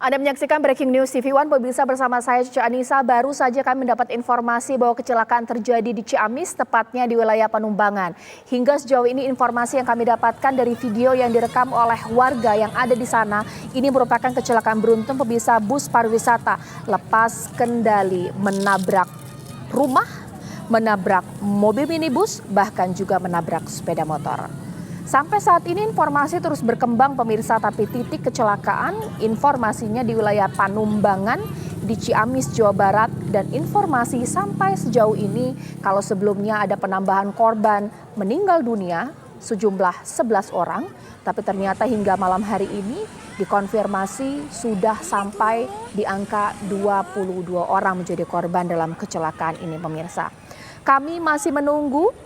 Anda menyaksikan Breaking News TV One, pemirsa, bersama saya Cici Anissa. Baru saja kami mendapat informasi bahwa kecelakaan terjadi di Ciamis, tepatnya di wilayah Panumbangan. Hingga sejauh ini informasi yang kami dapatkan dari video yang direkam oleh warga yang ada di sana, ini merupakan kecelakaan beruntun, pemirsa. Bus pariwisata lepas kendali menabrak rumah, menabrak mobil minibus, bahkan juga menabrak sepeda motor. Sampai saat ini informasi terus berkembang, pemirsa, tapi titik kecelakaan informasinya di wilayah Panumbangan di Ciamis, Jawa Barat. Dan informasi sampai sejauh ini kalau sebelumnya ada penambahan korban meninggal dunia sejumlah 11 orang, tapi ternyata hingga malam hari ini dikonfirmasi sudah sampai di angka 22 orang menjadi korban dalam kecelakaan ini, pemirsa. Kami masih menunggu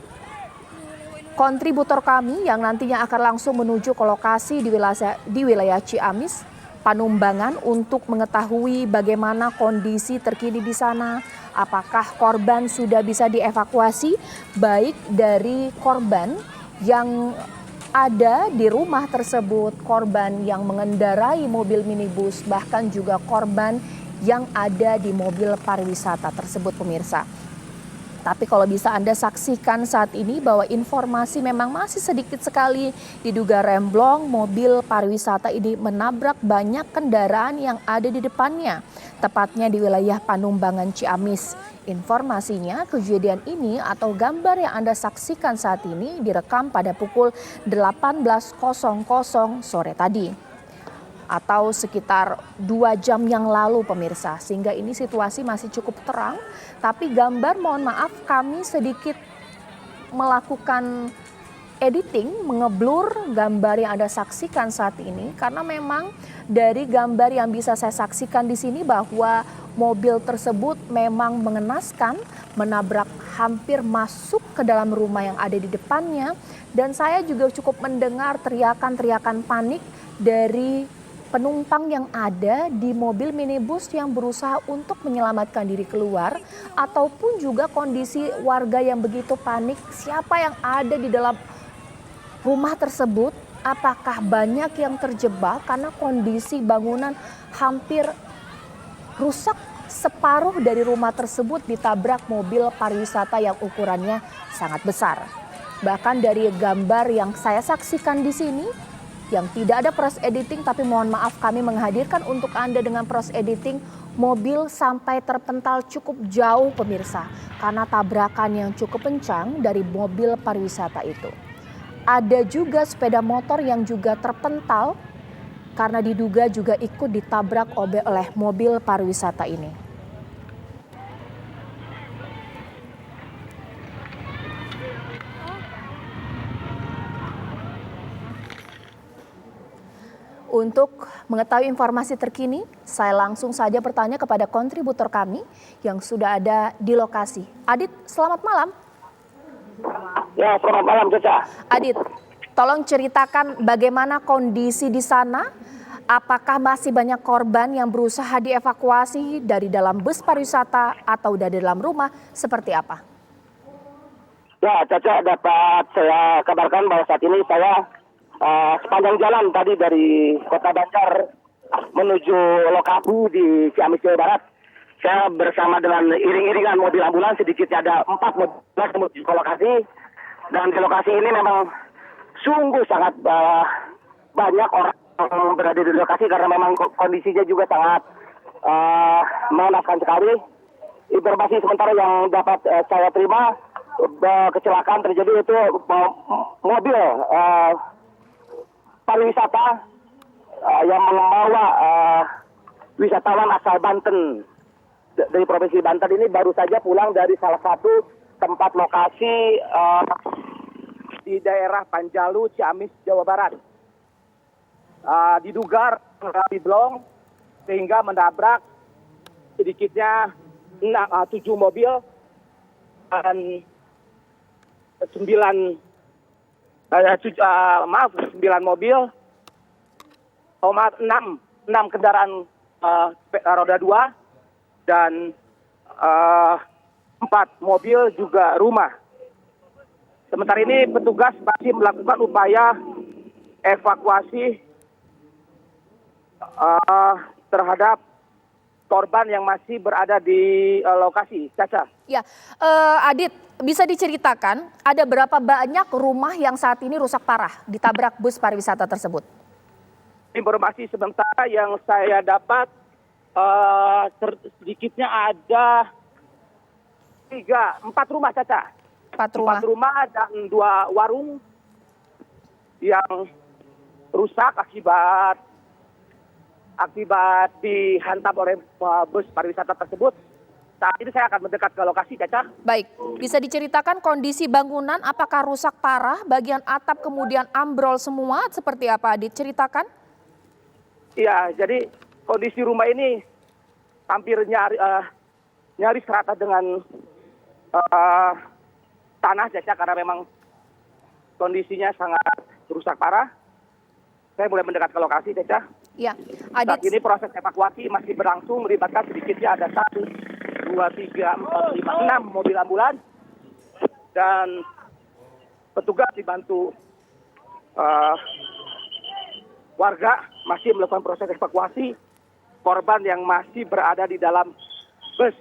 kontributor kami yang nantinya akan langsung menuju ke lokasi di wilayah Ciamis, Panumbangan untuk mengetahui bagaimana kondisi terkini di sana. Apakah korban sudah bisa dievakuasi, baik dari korban yang ada di rumah tersebut, korban yang mengendarai mobil minibus, bahkan juga korban yang ada di mobil pariwisata tersebut, pemirsa. Tapi kalau bisa Anda saksikan saat ini bahwa informasi memang masih sedikit sekali diduga remblong mobil pariwisata ini menabrak banyak kendaraan yang ada di depannya, tepatnya di wilayah Panumbangan Ciamis. Informasinya kejadian ini atau gambar yang Anda saksikan saat ini direkam pada pukul 18.00 sore tadi, atau sekitar 2 jam yang lalu, pemirsa. Sehingga ini situasi masih cukup terang, tapi gambar, mohon maaf, kami sedikit melakukan editing, mengeblur gambar yang Anda saksikan saat ini, karena memang dari gambar yang bisa saya saksikan di sini bahwa mobil tersebut memang mengenaskan, menabrak hampir masuk ke dalam rumah yang ada di depannya, dan saya juga cukup mendengar teriakan-teriakan panik dari penumpang yang ada di mobil minibus yang berusaha untuk menyelamatkan diri keluar, ataupun juga kondisi warga yang begitu panik. Siapa yang ada di dalam rumah tersebut? Apakah banyak yang terjebak karena kondisi bangunan hampir rusak? Separuh dari rumah tersebut ditabrak mobil pariwisata yang ukurannya sangat besar. Bahkan dari gambar yang saya saksikan di sini, yang tidak ada proses editing, tapi mohon maaf kami menghadirkan untuk Anda dengan proses editing, mobil sampai terpental cukup jauh, pemirsa, karena tabrakan yang cukup kencang dari mobil pariwisata itu. Ada juga sepeda motor yang juga terpental karena diduga juga ikut ditabrak oleh mobil pariwisata ini. Untuk mengetahui informasi terkini, saya langsung saja bertanya kepada kontributor kami yang sudah ada di lokasi. Adit, selamat malam. Ya, selamat malam, Caca. Adit, tolong ceritakan bagaimana kondisi di sana. Apakah masih banyak korban yang berusaha dievakuasi dari dalam bus pariwisata atau dari dalam rumah? Seperti apa? Ya, Caca, dapat saya kabarkan bahwa saat ini saya sepanjang jalan tadi dari Kota Banjar menuju lokasi di Ciamis, Jawa Barat. Saya bersama dengan iring-iringan mobil ambulans, sedikitnya ada 4 mobil menuju ke lokasi. Dan di lokasi ini memang sungguh sangat banyak orang yang berada di lokasi karena memang kondisinya juga sangat mengenaskan sekali. Informasi sementara yang dapat saya terima, kecelakaan terjadi itu mobil pariwisata yang membawa wisatawan asal Banten dari Provinsi Banten ini baru saja pulang dari salah satu tempat lokasi di daerah Panjalu, Ciamis, Jawa Barat. Diduga mengalami blong sehingga menabrak sedikitnya 7 mobil dan 9 mobil, 6 kendaraan roda 2 dan 4 mobil juga rumah. Sementara ini petugas masih melakukan upaya evakuasi terhadap korban yang masih berada di lokasi. Caca. Ya, Adit, bisa diceritakan ada berapa banyak rumah yang saat ini rusak parah ditabrak bus pariwisata tersebut? Informasi sementara yang saya dapat sedikitnya ada 4 rumah, Caca. 4 rumah. 4 rumah dan 2 warung yang rusak akibat dihantam oleh bus pariwisata tersebut. Saat ini saya akan mendekat ke lokasi, Caca. Baik, bisa diceritakan kondisi bangunan apakah rusak parah, bagian atap kemudian ambrol semua, seperti apa Adit? Ceritakan. Iya, jadi kondisi rumah ini hampir nyaris rata dengan tanah, Caca, karena memang kondisinya sangat rusak parah. Saya mulai mendekat ke lokasi, Caca. Ya, Saat Adit. ini proses evakuasi masih berlangsung, melibatkan sedikitnya ada 1, 2, 3, 4, 5, 6 mobil ambulans dan petugas dibantu warga masih melakukan proses evakuasi korban yang masih berada di dalam bus.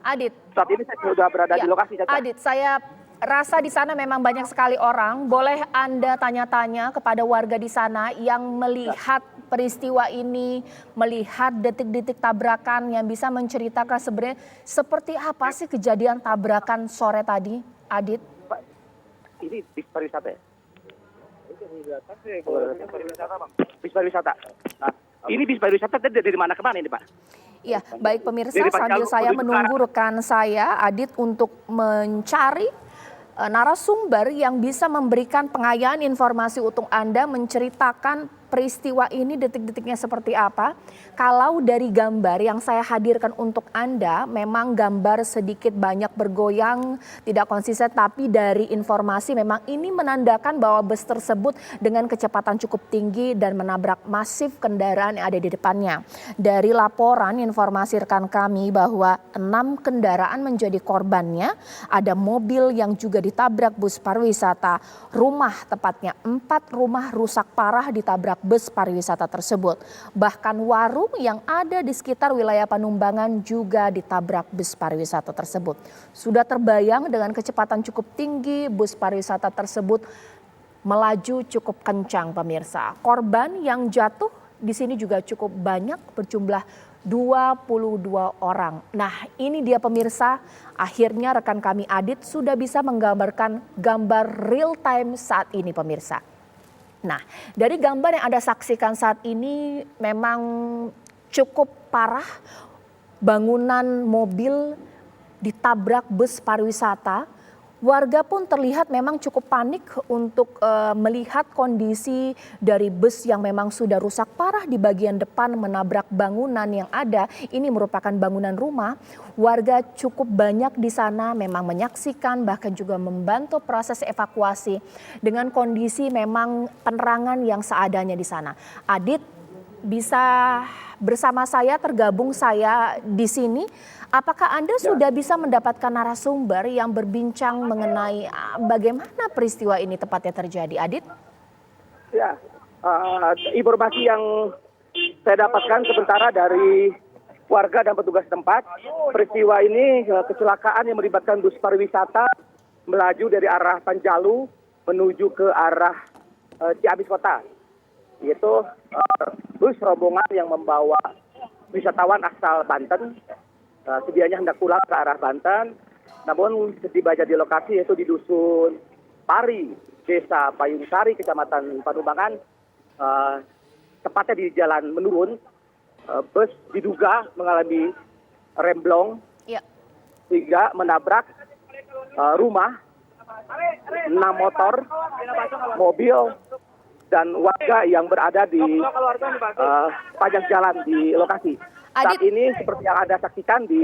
Adit. Saat ini saya sudah berada Ya, di lokasi, Caca. Adit, saya rasa di sana memang banyak sekali orang. Boleh Anda tanya-tanya kepada warga di sana yang melihat peristiwa ini, melihat detik-detik tabrakan, yang bisa menceritakan sebenarnya seperti apa sih kejadian tabrakan sore tadi, Adit? Ini bis pariwisata ya? Bis pariwisata. Nah, ini bis pariwisata dari mana ke mana ini, Pak? Iya, baik pemirsa, Dari sambil Panjalu saya menuju ke menunggu rekan saya Adit untuk mencari narasumber yang bisa memberikan pengayaan informasi untuk Anda, menceritakan peristiwa ini detik-detiknya seperti apa. Kalau dari gambar yang saya hadirkan untuk Anda, memang gambar sedikit banyak bergoyang, tidak konsisten, tapi dari informasi memang ini menandakan bahwa bus tersebut dengan kecepatan cukup tinggi dan menabrak masif kendaraan yang ada di depannya. Dari laporan informasi rekan kami bahwa 6 kendaraan menjadi korbannya, ada mobil yang juga ditabrak bus pariwisata, rumah tepatnya 4 rumah rusak parah ditabrak bus pariwisata tersebut. Bahkan warung yang ada di sekitar wilayah Panumbangan juga ditabrak bus pariwisata tersebut. Sudah terbayang dengan kecepatan cukup tinggi bus pariwisata tersebut melaju cukup kencang, pemirsa. Korban yang jatuh di sini juga cukup banyak, berjumlah 22 orang. Nah, ini dia pemirsa, akhirnya rekan kami Adit sudah bisa menggambarkan gambar real time saat ini, pemirsa. Nah, dari gambar yang Anda saksikan saat ini memang cukup parah. Bangunan mobil ditabrak bus pariwisata. Warga pun terlihat memang cukup panik untuk melihat kondisi dari bus yang memang sudah rusak parah di bagian depan menabrak bangunan yang ada. Ini merupakan bangunan rumah. Warga cukup banyak di sana memang menyaksikan bahkan juga membantu proses evakuasi dengan kondisi memang penerangan yang seadanya di sana. Adit bisa bersama saya, tergabung saya di sini. Apakah Anda sudah bisa mendapatkan narasumber yang berbincang mengenai bagaimana peristiwa ini tepatnya terjadi, Adit? Ya, informasi yang saya dapatkan sementara dari warga dan petugas tempat, peristiwa ini kecelakaan yang melibatkan bus pariwisata melaju dari arah Panjalu menuju ke arah Ciamis Kota. Yaitu bus rombongan yang membawa wisatawan asal Banten, sedianya hendak pulang ke arah Banten, namun setibanya di lokasi yaitu di Dusun Pari, Desa Payung Sari, Kecamatan Panumbangan, tepatnya di jalan menurun, bus diduga mengalami remblong sehingga menabrak rumah, 6 motor, mobil, dan warga yang berada di sepanjang jalan di lokasi. Saat ini seperti yang Anda saksikan di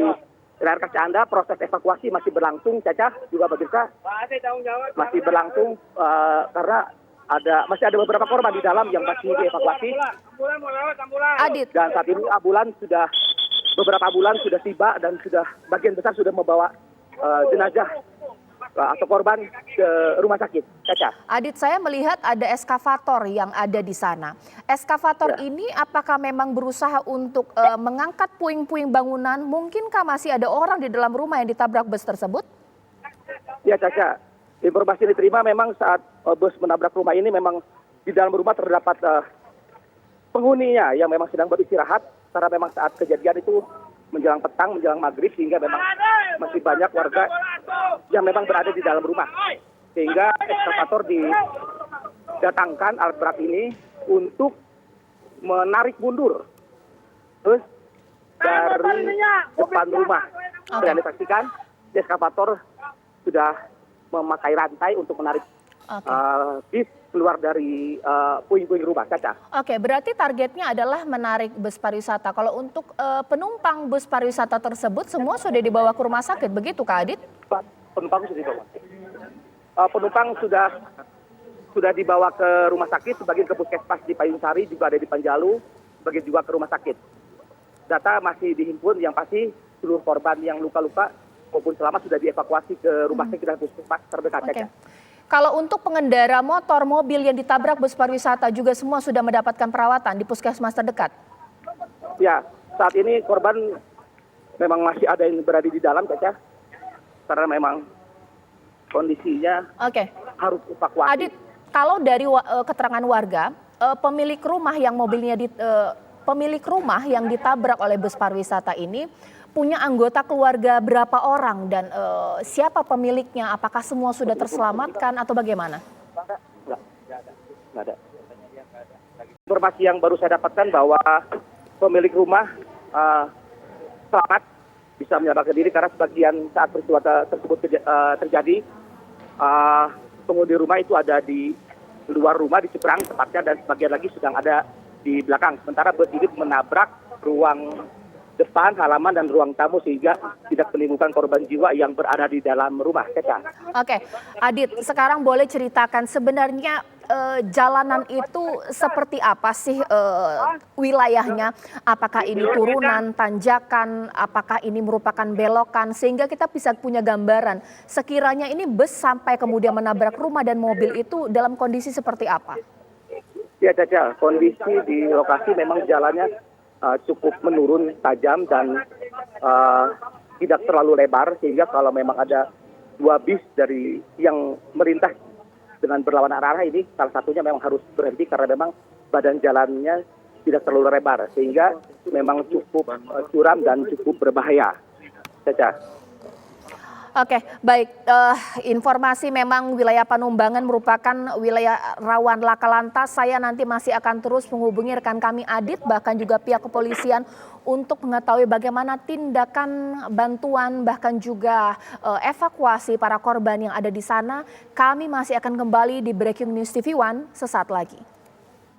layar kaca Anda, proses evakuasi masih berlangsung, Caca, juga pemirsa. Masih berlangsung karena masih ada beberapa korban di dalam yang masih dievakuasi. Adit. Dan saat ini beberapa ambulans sudah tiba dan bagian besar sudah membawa jenazah atau korban ke rumah sakit. Caca. Adit, saya melihat ada eskavator yang ada di sana. Eskavator ini apakah memang berusaha untuk mengangkat puing-puing bangunan? Mungkinkah masih ada orang di dalam rumah yang ditabrak bus tersebut? Ya Caca, informasi diterima memang saat bus menabrak rumah ini memang di dalam rumah terdapat penghuninya yang memang sedang beristirahat karena memang saat kejadian itu menjelang petang, menjelang maghrib, sehingga memang masih banyak warga yang memang berada di dalam rumah. Sehingga eskavator didatangkan alat berat ini untuk menarik mundur terus dari depan rumah. Sudah disaksikan, eskavator sudah memakai rantai untuk menarik bis keluar dari puing-puing rumah. Caca. Oke, berarti targetnya adalah menarik bus pariwisata. Kalau untuk penumpang bus pariwisata tersebut semua sudah dibawa ke rumah sakit, begitu Kak Adit? Penumpang sudah dibawa. Penumpang sudah dibawa ke rumah sakit, sebagian ke puskesmas di Payung Sari, juga ada di Panjalu, sebagian juga ke rumah sakit. Data masih dihimpun, yang pasti seluruh korban yang luka-luka maupun selamat sudah dievakuasi ke rumah sakit dan puskesmas terdekat. Oke. Kalau untuk pengendara motor, mobil yang ditabrak bus pariwisata juga semua sudah mendapatkan perawatan di puskesmas terdekat? Ya, saat ini korban memang masih ada yang berada di dalam, Caca, karena memang kondisinya harus evakuasi. Adit, kalau dari keterangan warga, pemilik rumah yang ditabrak oleh bus pariwisata ini punya anggota keluarga berapa orang dan siapa pemiliknya? Apakah semua sudah terselamatkan atau bagaimana? Nggak ada. Informasi yang baru saya dapatkan bahwa pemilik rumah selamat, bisa menyelamatkan diri karena sebagian saat peristiwa tersebut terjadi, penghuni rumah itu ada di luar rumah di seberang tepatnya, dan sebagian lagi sedang ada di belakang. Sementara bus ini menabrak ruang depan, halaman, dan ruang tamu sehingga tidak menimbulkan korban jiwa yang berada di dalam rumah. Caca. Oke, Adit, sekarang boleh ceritakan sebenarnya jalanan itu seperti apa sih wilayahnya? Apakah ini turunan, tanjakan, apakah ini merupakan belokan? Sehingga kita bisa punya gambaran sekiranya ini bus sampai kemudian menabrak rumah dan mobil itu dalam kondisi seperti apa? Ya Caca, kondisi di lokasi memang jalannya cukup menurun tajam dan tidak terlalu lebar, sehingga kalau memang ada dua bis dari yang melintas dengan berlawanan arah ini, salah satunya memang harus berhenti karena memang badan jalannya tidak terlalu lebar, sehingga memang cukup curam dan cukup berbahaya. Caca. Oke, baik. Informasi memang wilayah Panumbangan merupakan wilayah rawan laka lantas. Saya nanti masih akan terus menghubungi rekan kami Adit, bahkan juga pihak kepolisian untuk mengetahui bagaimana tindakan bantuan, bahkan juga evakuasi para korban yang ada di sana. Kami masih akan kembali di Breaking News TV One sesaat lagi.